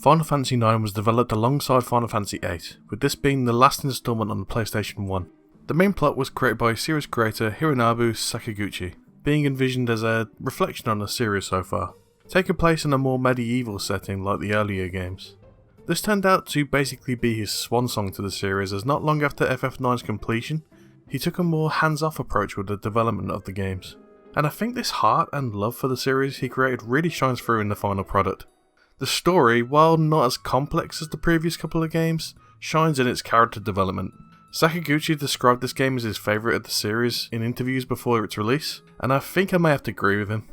Final Fantasy IX was developed alongside Final Fantasy VIII, with this being the last installment on the PlayStation 1. The main plot was created by series creator Hironobu Sakaguchi, being envisioned as a reflection on the series so far, taking place in a more medieval setting like the earlier games. This turned out to basically be his swan song to the series, as not long after FF9's completion, he took a more hands-off approach with the development of the games. And I think this heart and love for the series he created really shines through in the final product. The story, while not as complex as the previous couple of games, shines in its character development. Sakaguchi described this game as his favourite of the series in interviews before its release, and I think I may have to agree with him.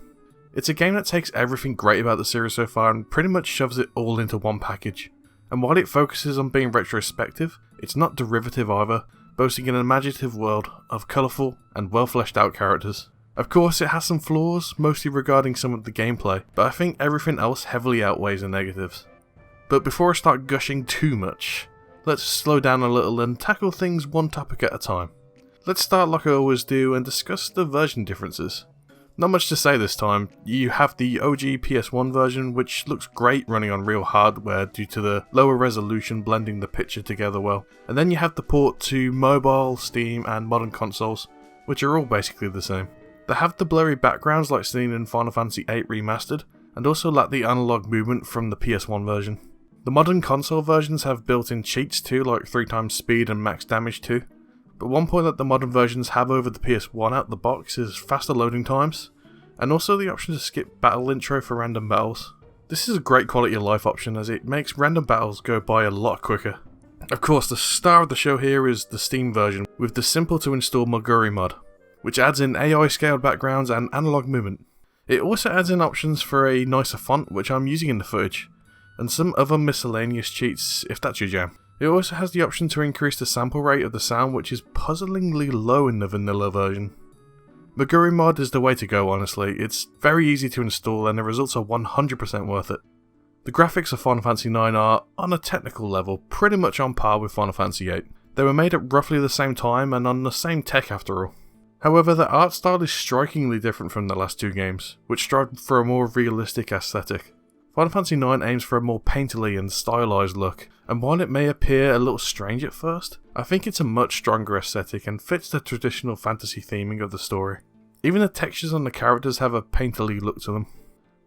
It's a game that takes everything great about the series so far and pretty much shoves it all into one package. And while it focuses on being retrospective, it's not derivative either, boasting an imaginative world of colourful and well fleshed out characters. Of course, it has some flaws, mostly regarding some of the gameplay, but I think everything else heavily outweighs the negatives. But before I start gushing too much, let's slow down a little and tackle things one topic at a time. Let's start like I always do and discuss the version differences. Not much to say this time. You have the OG PS1 version, which looks great running on real hardware due to the lower resolution blending the picture together well. And then you have the port to mobile, Steam and modern consoles, which are all basically the same. They have the blurry backgrounds like seen in Final Fantasy VIII Remastered, and also lack the analog movement from the PS1 version. The modern console versions have built-in cheats too, like 3x speed and max damage too. But one point that the modern versions have over the PS1 out the box is faster loading times, and also the option to skip battle intro for random battles. This is a great quality of life option as it makes random battles go by a lot quicker. Of course, the star of the show here is the Steam version with the simple to install Moguri mod, which adds in AI scaled backgrounds and analog movement. It also adds in options for a nicer font, which I'm using in the footage, and some other miscellaneous cheats if that's your jam. It also has the option to increase the sample rate of the sound, which is puzzlingly low in the vanilla version. Moguri mod is the way to go, honestly. It's very easy to install and the results are 100% worth it. The graphics of Final Fantasy IX are, on a technical level, pretty much on par with Final Fantasy VIII. They were made at roughly the same time and on the same tech after all. However, the art style is strikingly different from the last two games, which strive for a more realistic aesthetic. Final Fantasy IX aims for a more painterly and stylized look, and while it may appear a little strange at first, I think it's a much stronger aesthetic and fits the traditional fantasy theming of the story. Even the textures on the characters have a painterly look to them.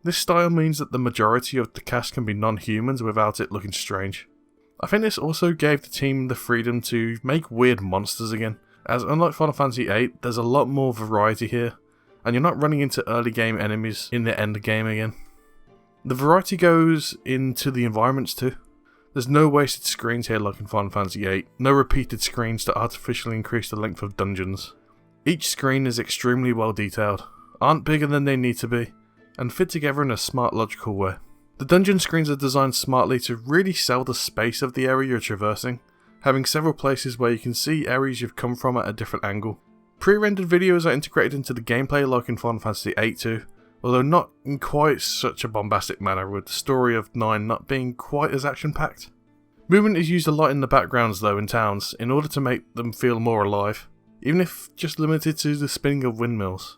This style means that the majority of the cast can be non-humans without it looking strange. I think this also gave the team the freedom to make weird monsters again, as unlike Final Fantasy VIII, there's a lot more variety here, and you're not running into early game enemies in the end game again. The variety goes into the environments too. There's no wasted screens here like in Final Fantasy VIII, no repeated screens to artificially increase the length of dungeons. Each screen is extremely well detailed, aren't bigger than they need to be, and fit together in a smart logical way. The dungeon screens are designed smartly to really sell the space of the area you're traversing, having several places where you can see areas you've come from at a different angle. Pre-rendered videos are integrated into the gameplay like in Final Fantasy VIII too, although not in quite such a bombastic manner, with the story of 9 not being quite as action-packed. Movement is used a lot in the backgrounds though in towns, in order to make them feel more alive, even if just limited to the spinning of windmills.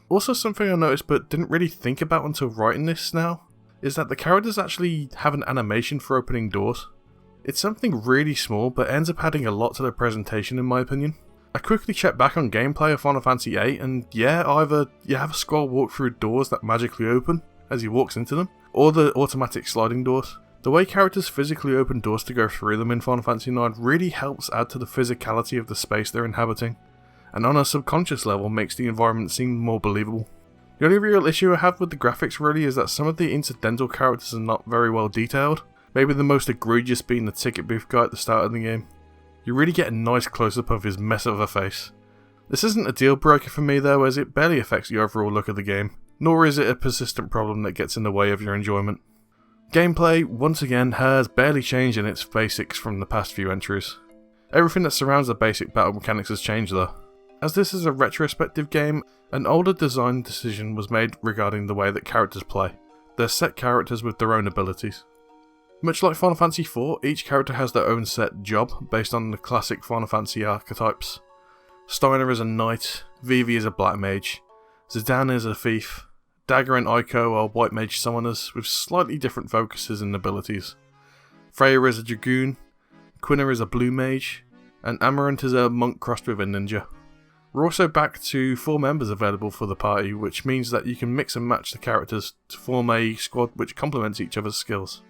Also, something I noticed but didn't really think about until writing this now, is that the characters actually have an animation for opening doors. It's something really small, but ends up adding a lot to the presentation in my opinion. I quickly checked back on gameplay of Final Fantasy VIII, and yeah, either you have a scroll walk through doors that magically open as he walks into them, or the automatic sliding doors. The way characters physically open doors to go through them in Final Fantasy IX really helps add to the physicality of the space they're inhabiting, and on a subconscious level makes the environment seem more believable. The only real issue I have with the graphics really is that some of the incidental characters are not very well detailed. Maybe the most egregious being the ticket booth guy at the start of the game. You really get a nice close-up of his mess of a face. This isn't a deal breaker for me though, as it barely affects the overall look of the game, nor is it a persistent problem that gets in the way of your enjoyment. Gameplay, once again, has barely changed in its basics from the past few entries. Everything that surrounds the basic battle mechanics has changed though. As this is a retrospective game, an older design decision was made regarding the way that characters play. They're set characters with their own abilities. Much like Final Fantasy IV, each character has their own set job based on the classic Final Fantasy archetypes. Steiner is a knight, Vivi is a black mage, Zidane is a thief, Dagger and Aiko are white mage summoners with slightly different focuses and abilities. Freya is a dragoon, Quina is a blue mage, and Amaranth is a monk crossed with a ninja. We're also back to 4 members available for the party, which means that you can mix and match the characters to form a squad which complements each other's skills.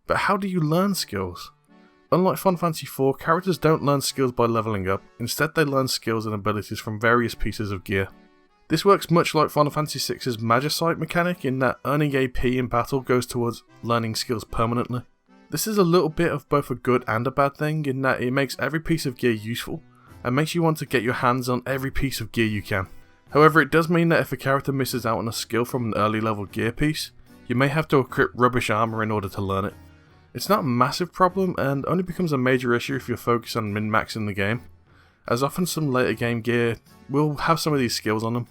But how do you learn skills? Unlike Final Fantasy IV, characters don't learn skills by leveling up, instead they learn skills and abilities from various pieces of gear. This works much like Final Fantasy VI's Magicite mechanic in that earning AP in battle goes towards learning skills permanently. This is a little bit of both a good and a bad thing in that it makes every piece of gear useful, and makes you want to get your hands on every piece of gear you can. However, it does mean that if a character misses out on a skill from an early level gear piece, you may have to equip rubbish armor in order to learn it. It's not a massive problem and only becomes a major issue if you're focused on min-maxing the game, as often some later game gear will have some of these skills on them.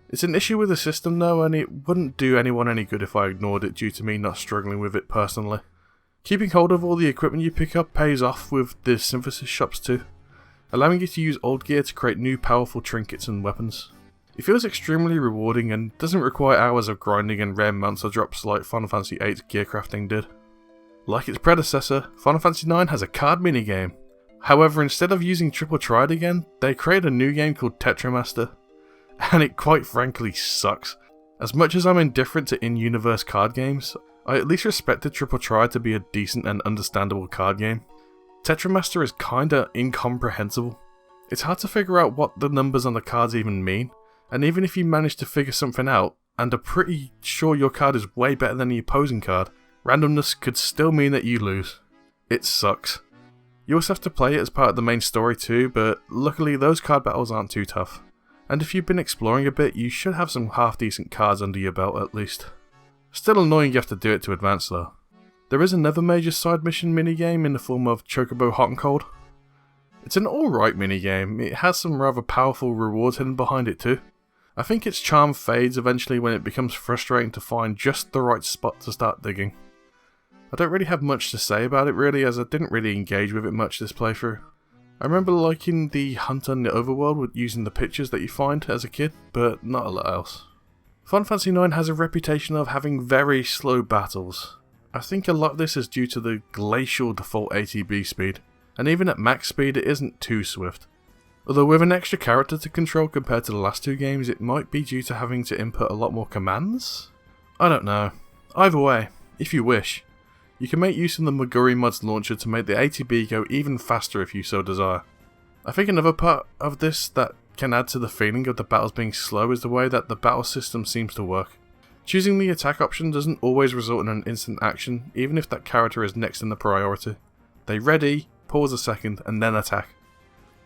It's an issue with the system though, and it wouldn't do anyone any good if I ignored it due to me not struggling with it personally. Keeping hold of all the equipment you pick up pays off with the synthesis shops too, allowing you to use old gear to create new powerful trinkets and weapons. It feels extremely rewarding and doesn't require hours of grinding and rare monster drops like Final Fantasy VIII's gear crafting did. Like its predecessor, Final Fantasy IX has a card minigame. However, instead of using Triple Triad again, they created a new game called Tetramaster, and it quite frankly sucks. As much as I'm indifferent to in-universe card games, I at least respected Triple Triad to be a decent and understandable card game. Tetramaster is kinda incomprehensible. It's hard to figure out what the numbers on the cards even mean, and even if you manage to figure something out, and are pretty sure your card is way better than the opposing card, randomness could still mean that you lose. It sucks. You also have to play it as part of the main story too, but luckily those card battles aren't too tough. And if you've been exploring a bit, you should have some half decent cards under your belt at least. Still annoying you have to do it to advance though. There is another major side mission minigame in the form of Chocobo Hot and Cold. It's an alright minigame, it has some rather powerful rewards hidden behind it too. I think its charm fades eventually when it becomes frustrating to find just the right spot to start digging. I don't really have much to say about it really, as I didn't really engage with it much this playthrough. I remember liking the hunt on the overworld with using the pictures that you find as a kid, but not a lot else. Final Fantasy IX has a reputation of having very slow battles. I think a lot of this is due to the glacial default ATB speed, and even at max speed it isn't too swift. Although with an extra character to control compared to the last 2 games, it might be due to having to input a lot more commands? I don't know. Either way, if you wish, you can make use of the Maguri Mods launcher to make the ATB go even faster if you so desire. I think another part of this that can add to the feeling of the battles being slow is the way that the battle system seems to work. Choosing the attack option doesn't always result in an instant action, even if that character is next in the priority. They ready, pause a second, and then attack.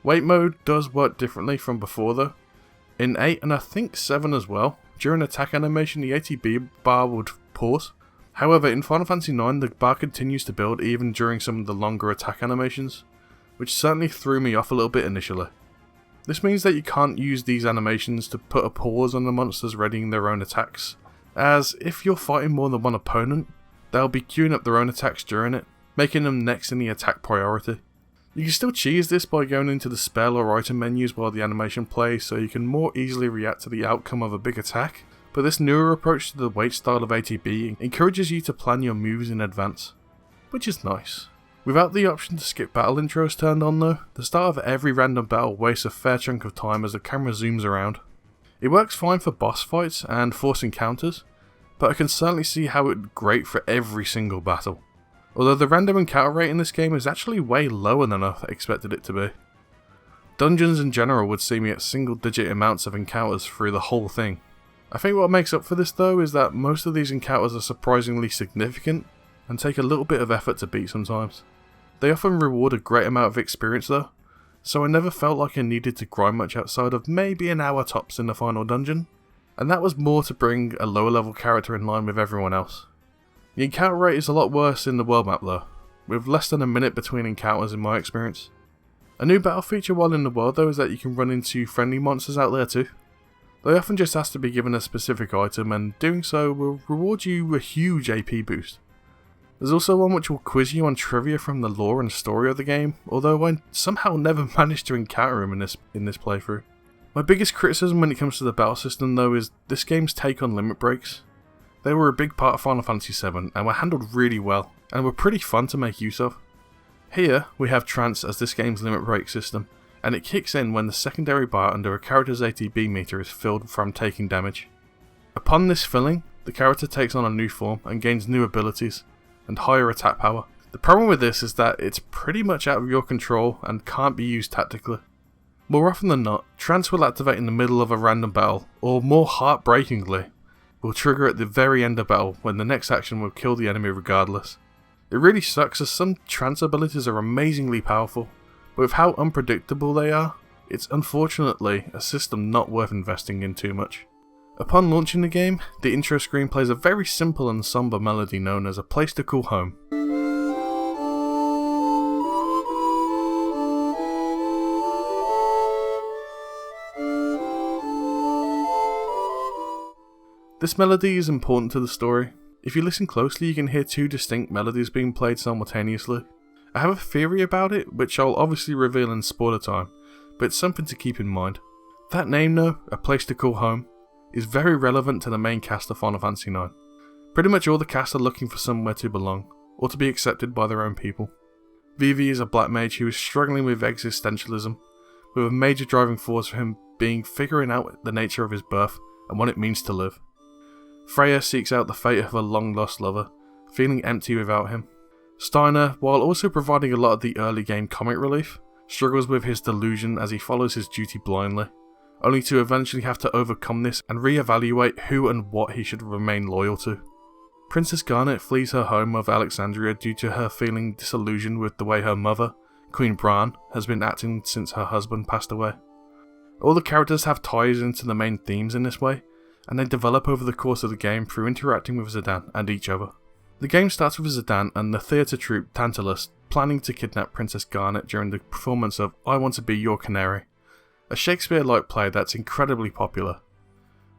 Wait mode does work differently from before though. In 8 and I think 7 as well, during attack animation the ATB bar would pause. However, in Final Fantasy IX the bar continues to build even during some of the longer attack animations, which certainly threw me off a little bit initially. This means that you can't use these animations to put a pause on the monsters readying their own attacks, as if you're fighting more than one opponent, they'll be queuing up their own attacks during it, making them next in the attack priority. You can still cheese this by going into the spell or item menus while the animation plays so you can more easily react to the outcome of a big attack, but this newer approach to the wait style of ATB encourages you to plan your moves in advance, which is nice. Without the option to skip battle intros turned on though, the start of every random battle wastes a fair chunk of time as the camera zooms around. It works fine for boss fights and force encounters, but I can certainly see how it would be great for every single battle. Although the random encounter rate in this game is actually way lower than I expected it to be. Dungeons in general would see me at single digit amounts of encounters through the whole thing. I think what makes up for this though is that most of these encounters are surprisingly significant and take a little bit of effort to beat sometimes. They often reward a great amount of experience though, so I never felt like I needed to grind much outside of maybe an hour tops in the final dungeon, and that was more to bring a lower level character in line with everyone else. The encounter rate is a lot worse in the world map though, with less than a minute between encounters in my experience. A new battle feature while in the world though is that you can run into friendly monsters out there too. They often just ask to be given a specific item, and doing so will reward you a huge AP boost. There's also one which will quiz you on trivia from the lore and story of the game, although I somehow never managed to encounter him in this playthrough. My biggest criticism when it comes to the battle system though is this game's take on limit breaks. They were a big part of Final Fantasy VII and were handled really well, and were pretty fun to make use of. Here we have trance as this game's limit break system, and it kicks in when the secondary bar under a character's ATB meter is filled from taking damage. Upon this filling, the character takes on a new form and gains new abilities and higher attack power. The problem with this is that it's pretty much out of your control and can't be used tactically. More often than not, trance will activate in the middle of a random battle, or more heartbreakingly, will trigger at the very end of battle when the next action will kill the enemy regardless. It really sucks as some trance abilities are amazingly powerful, but with how unpredictable they are, it's unfortunately a system not worth investing in too much. Upon launching the game, the intro screen plays a very simple and somber melody known as A Place to Call Home. This melody is important to the story. If you listen closely, you can hear two distinct melodies being played simultaneously. I have a theory about it, which I'll obviously reveal in spoiler time, but it's something to keep in mind. That name though, A Place to Call Home, is very relevant to the main cast of Final Fantasy IX. Pretty much all the cast are looking for somewhere to belong, or to be accepted by their own people. Vivi is a black mage who is struggling with existentialism, with a major driving force for him being figuring out the nature of his birth and what it means to live. Freya seeks out the fate of her long-lost lover, feeling empty without him. Steiner, while also providing a lot of the early game comic relief, struggles with his delusion as he follows his duty blindly, only to eventually have to overcome this and re-evaluate who and what he should remain loyal to. Princess Garnet flees her home of Alexandria due to her feeling disillusioned with the way her mother, Queen Bran, has been acting since her husband passed away. All the characters have ties into the main themes in this way, and they develop over the course of the game through interacting with Zidane and each other. The game starts with Zidane and the theatre troupe Tantalus planning to kidnap Princess Garnet during the performance of I Want to Be Your Canary, a Shakespeare-like play that's incredibly popular.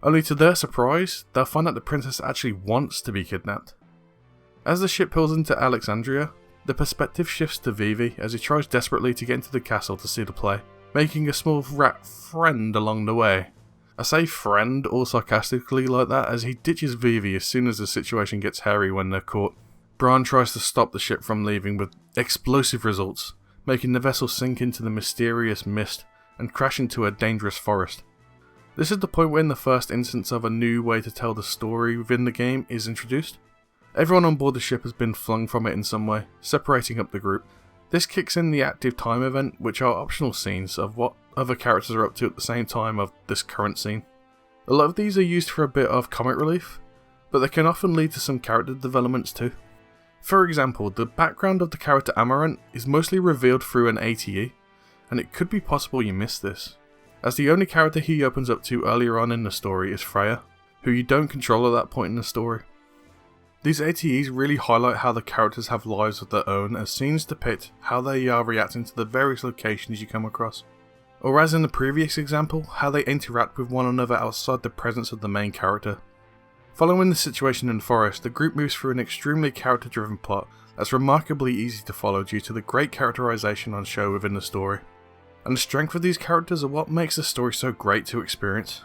Only to their surprise, they'll find out the princess actually wants to be kidnapped. As the ship pulls into Alexandria, the perspective shifts to Vivi as he tries desperately to get into the castle to see the play, making a small rat friend along the way. I say friend all sarcastically like that as he ditches Vivi as soon as the situation gets hairy when they're caught. Bran tries to stop the ship from leaving with explosive results, making the vessel sink into the mysterious mist and crash into a dangerous forest. This is the point when the first instance of a new way to tell the story within the game is introduced. Everyone on board the ship has been flung from it in some way, separating up the group. This kicks in the active time event, which are optional scenes of what other characters are up to at the same time of this current scene. A lot of these are used for a bit of comic relief, but they can often lead to some character developments too. For example, the background of the character Amaranth is mostly revealed through an ATE, and it could be possible you missed this, as the only character he opens up to earlier on in the story is Freya, who you don't control at that point in the story. These ATEs really highlight how the characters have lives of their own, as scenes depict how they are reacting to the various locations you come across. Or as in the previous example, how they interact with one another outside the presence of the main character. Following the situation in the forest, the group moves through an extremely character-driven plot that's remarkably easy to follow due to the great characterization on show within the story. And the strength of these characters are what makes the story so great to experience.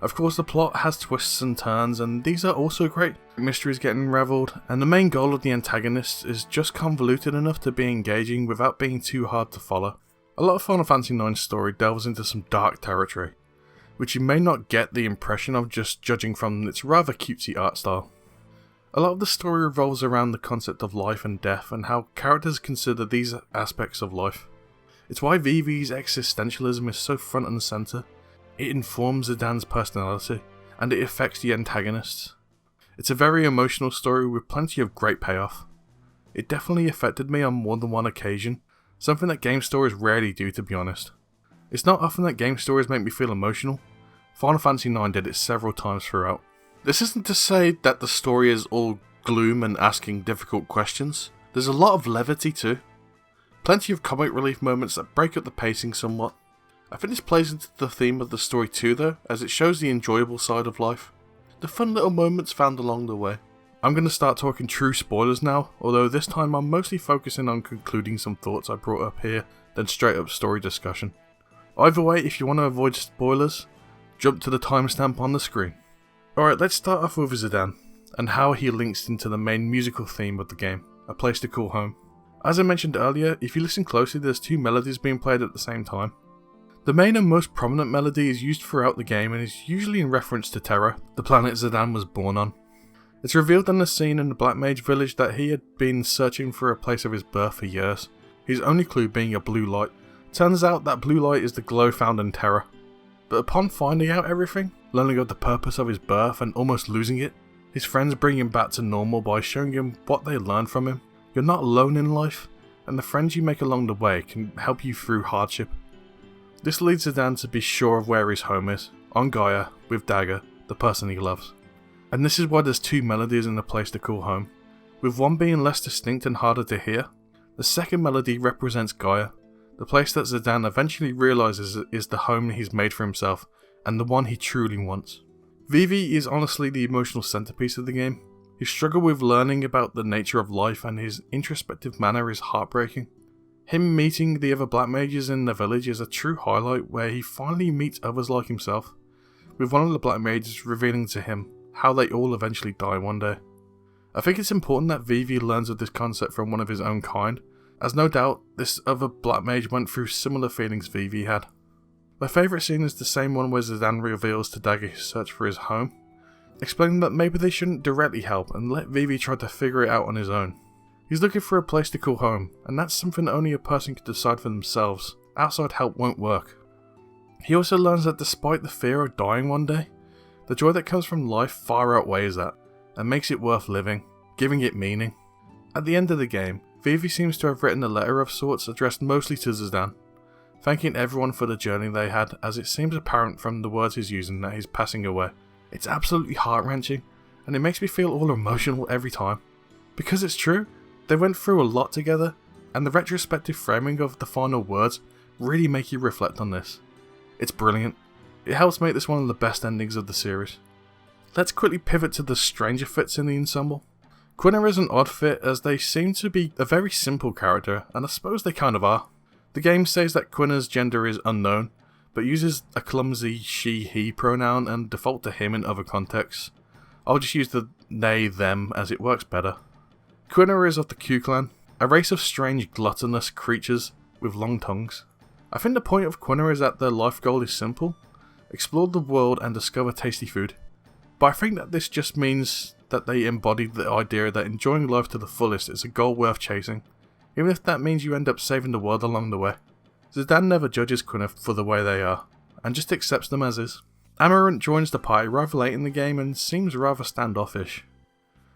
Of course, the plot has twists and turns, and these are also great. Mysteries get unraveled, and the main goal of the antagonist is just convoluted enough to be engaging without being too hard to follow. A lot of Final Fantasy IX's story delves into some dark territory, which you may not get the impression of just judging from its rather cutesy art style. A lot of the story revolves around the concept of life and death and how characters consider these aspects of life. It's why Vivi's existentialism is so front and centre. It informs Zidane's personality, and it affects the antagonists. It's a very emotional story with plenty of great payoff. It definitely affected me on more than one occasion, something that game stories rarely do, to be honest. It's not often that game stories make me feel emotional. Final Fantasy IX did it several times throughout. This isn't to say that the story is all gloom and asking difficult questions. There's a lot of levity too. Plenty of comic relief moments that break up the pacing somewhat. I think this plays into the theme of the story too though, as it shows the enjoyable side of life. The fun little moments found along the way. I'm going to start talking true spoilers now, although this time I'm mostly focusing on concluding some thoughts I brought up here, than straight up story discussion. Either way, if you want to avoid spoilers, jump to the timestamp on the screen. Alright, let's start off with Zidane. and how he links into the main musical theme of the game, A Place to Call Home. As I mentioned earlier, if you listen closely, there's two melodies being played at the same time. The main and most prominent melody is used throughout the game and is usually in reference to Terra, the planet Zidane was born on. It's revealed in the scene in the Black Mage village that he had been searching for a place of his birth for years, his only clue being a blue light. Turns out that blue light is the glow found in Terra. But upon finding out everything, learning of the purpose of his birth and almost losing it, his friends bring him back to normal by showing him what they learned from him. You're not alone in life, and the friends you make along the way can help you through hardship. This leads Zidane to be sure of where his home is, on Gaia, with Dagger, the person he loves. And this is why there's two melodies in A Place to Call Home, with one being less distinct and harder to hear. The second melody represents Gaia, the place that Zidane eventually realises is the home he's made for himself, and the one he truly wants. Vivi is honestly the emotional centerpiece of the game. His struggle with learning about the nature of life and his introspective manner is heartbreaking. Him meeting the other Black Mages in the village is a true highlight where he finally meets others like himself, with one of the Black Mages revealing to him how they all eventually die one day. I think it's important that Vivi learns of this concept from one of his own kind, as no doubt this other Black Mage went through similar feelings Vivi had. My favourite scene is the same one where Zidane reveals to Dagger his search for his home, explaining that maybe they shouldn't directly help and let Vivi try to figure it out on his own. He's looking for a place to call home, and that's something only a person can decide for themselves. Outside help won't work. He also learns that despite the fear of dying one day, the joy that comes from life far outweighs that, and makes it worth living, giving it meaning. At the end of the game, Vivi seems to have written a letter of sorts addressed mostly to Zidane, thanking everyone for the journey they had, as it seems apparent from the words he's using that he's passing away. It's absolutely heart-wrenching, and it makes me feel all emotional every time. Because it's true, they went through a lot together, and the retrospective framing of the final words really make you reflect on this. It's brilliant. It helps make this one of the best endings of the series. Let's quickly pivot to the stranger fits in the ensemble. Quina is an odd fit as they seem to be a very simple character, and I suppose they kind of are. The game says that Quina's gender is unknown, but uses a clumsy she-he pronoun and default to him in other contexts. I'll just use the they-them as it works better. Quina is of the Q clan, a race of strange gluttonous creatures with long tongues. I think the point of Quina is that their life goal is simple: explore the world and discover tasty food. But I think that this just means that they embodied the idea that enjoying life to the fullest is a goal worth chasing, even if that means you end up saving the world along the way. Zidane never judges Quina for the way they are, and just accepts them as is. Amarant joins the party rather late in the game and seems rather standoffish.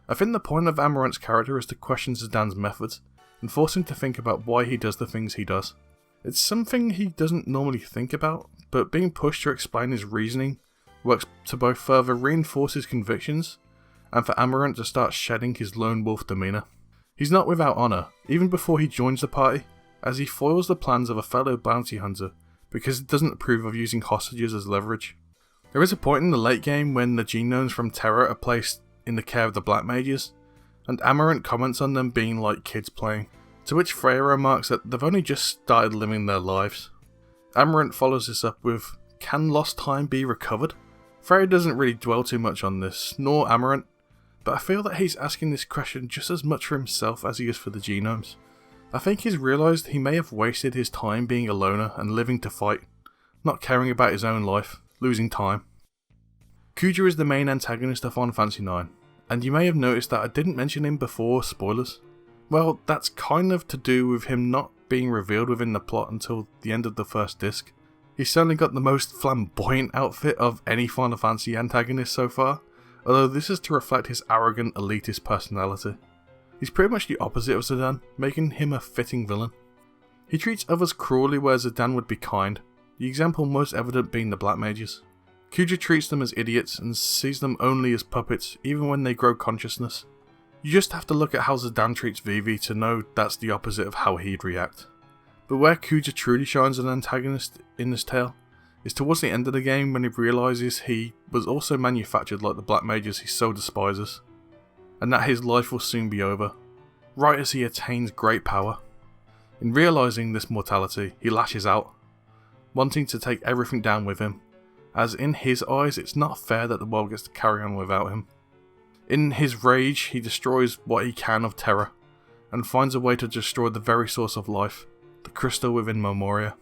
I think the point of Amarant's character is to question Zidane's methods, and force him to think about why he does the things he does. It's something he doesn't normally think about, but being pushed to explain his reasoning works to both further reinforce his convictions, and for Amarant to start shedding his lone wolf demeanour. He's not without honour, even before he joins the party, as he foils the plans of a fellow bounty hunter because he doesn't approve of using hostages as leverage. There is a point in the late game when the genomes from Terra are placed in the care of the Black Mages, and Amarant comments on them being like kids playing, to which Freya remarks that they've only just started living their lives. Amarant follows this up with, "Can lost time be recovered?" Freya doesn't really dwell too much on this, nor Amarant, but I feel that he's asking this question just as much for himself as he is for the genomes. I think he's realised he may have wasted his time being a loner and living to fight, not caring about his own life, losing time. Kuja is the main antagonist of Final Fantasy IX, and you may have noticed that I didn't mention him before spoilers. Well, that's kind of to do with him not being revealed within the plot until the end of the first disc. He's certainly got the most flamboyant outfit of any Final Fantasy antagonist so far, although this is to reflect his arrogant, elitist personality. He's pretty much the opposite of Zidane, making him a fitting villain. He treats others cruelly where Zidane would be kind, the example most evident being the Black Mages. Kuja treats them as idiots and sees them only as puppets even when they grow consciousness. You just have to look at how Zidane treats Vivi to know that's the opposite of how he'd react. But where Kuja truly shines as an antagonist in this tale is towards the end of the game when he realises he was also manufactured like the Black Mages he so despises, and that his life will soon be over, right as he attains great power. In realising this mortality, he lashes out, wanting to take everything down with him, as in his eyes it's not fair that the world gets to carry on without him. In his rage, he destroys what he can of Terra, and finds a way to destroy the very source of life, the crystal within Memoria.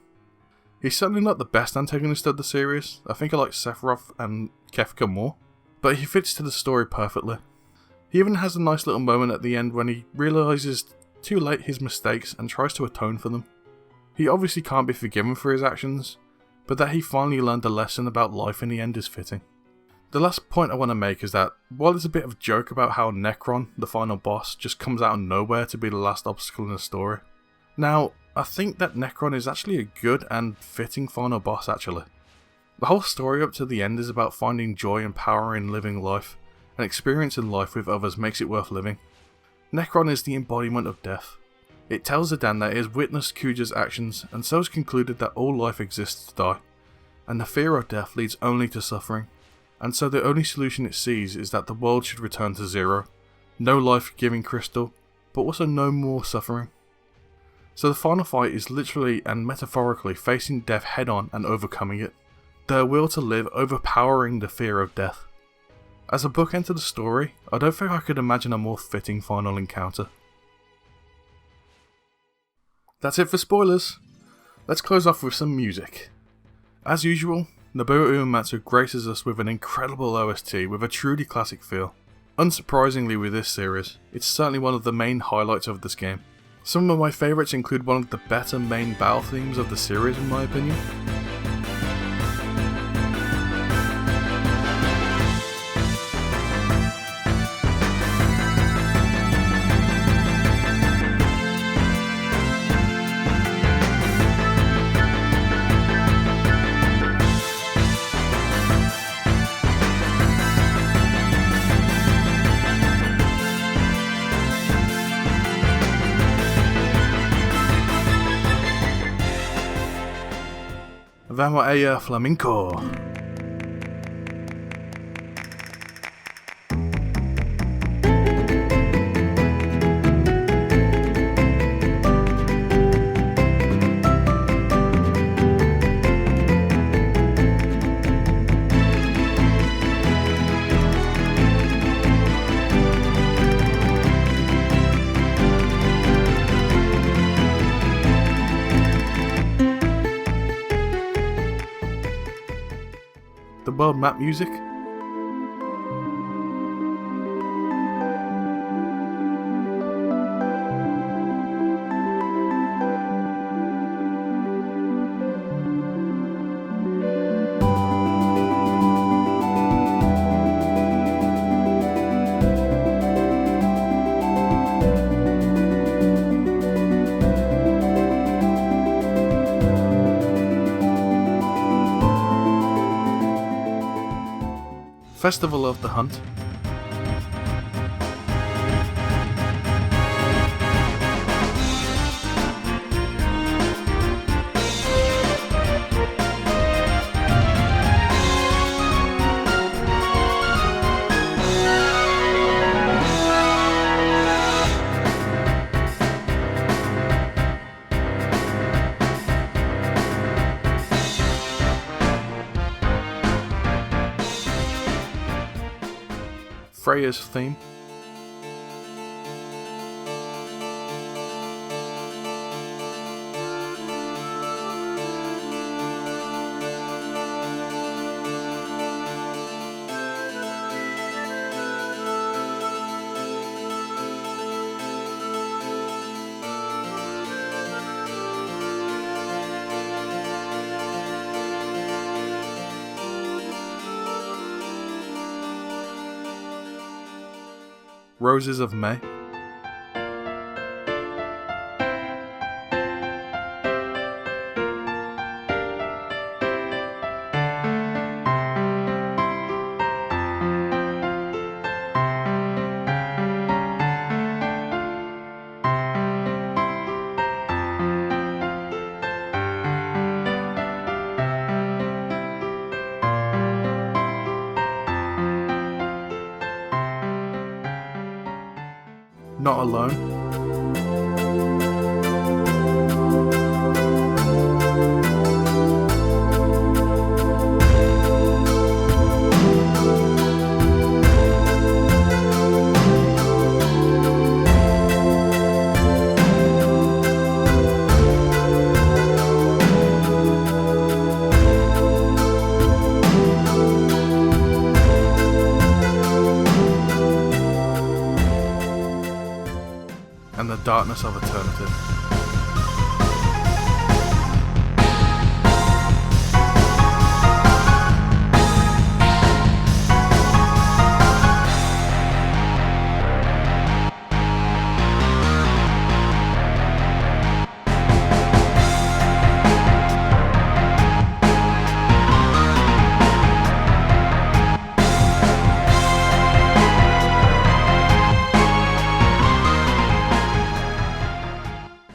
He's certainly not the best antagonist of the series. I think I like Sephiroth and Kefka more, but he fits to the story perfectly. He even has a nice little moment at the end when he realises too late his mistakes and tries to atone for them. He obviously can't be forgiven for his actions, but that he finally learned a lesson about life in the end is fitting. The last point I want to make is that, while there's a bit of a joke about how Necron, the final boss, just comes out of nowhere to be the last obstacle in the story, now, I think that Necron is actually a good and fitting final boss actually. The whole story up to the end is about finding joy and power in living life, and experiencing life with others makes it worth living. Necron is the embodiment of death. It tells Zidane that it has witnessed Kuja's actions, and so has concluded that all life exists to die, and the fear of death leads only to suffering, and so the only solution it sees is that the world should return to zero. No life-giving crystal, but also no more suffering. So the final fight is literally and metaphorically facing death head-on and overcoming it, their will to live overpowering the fear of death. As a bookend to the story, I don't think I could imagine a more fitting final encounter. That's it for spoilers. Let's close off with some music. As usual, Nobuo Uematsu graces us with an incredible OST with a truly classic feel. Unsurprisingly with this series, it's certainly one of the main highlights of this game. Some of my favourites include one of the better main battle themes of the series in my opinion. Vamos a flamenco. The world map music. Festival of the Hunt. Freya's theme. Roses of May. Not Alone. the darkness of eternity.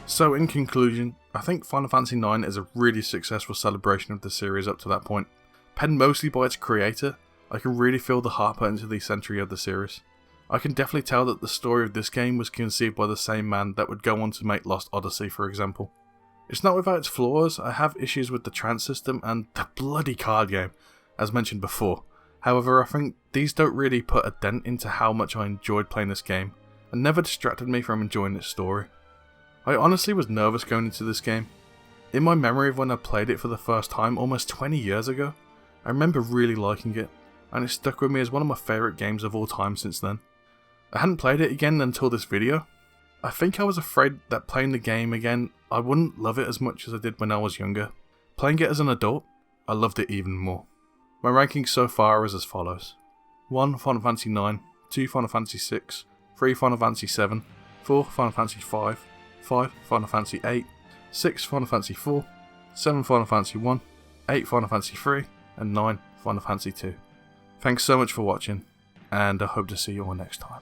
So in conclusion, I think Final Fantasy IX is a really successful celebration of the series up to that point. Penned mostly by its creator, I can really feel the heart put into the century of the series. I can definitely tell that the story of this game was conceived by the same man that would go on to make Lost Odyssey, for example. It's not without its flaws. I have issues with the trance system and the bloody card game, as mentioned before. However, I think these don't really put a dent into how much I enjoyed playing this game, and never distracted me from enjoying its story. I honestly was nervous going into this game. In my memory of when I played it for the first time almost 20 years ago, I remember really liking it, and it stuck with me as one of my favourite games of all time since then. I hadn't played it again until this video. I think I was afraid that playing the game again, I wouldn't love it as much as I did when I was younger. Playing it as an adult, I loved it even more. My rankings so far is as follows: 1 Final Fantasy IX, 2 Final Fantasy VI, 3 Final Fantasy VII, 4 Final Fantasy V, 5 Final Fantasy VIII, 6 Final Fantasy IV, 7 Final Fantasy I, 8 Final Fantasy III, and 9 Final Fantasy II. Thanks so much for watching, and I hope to see you all next time.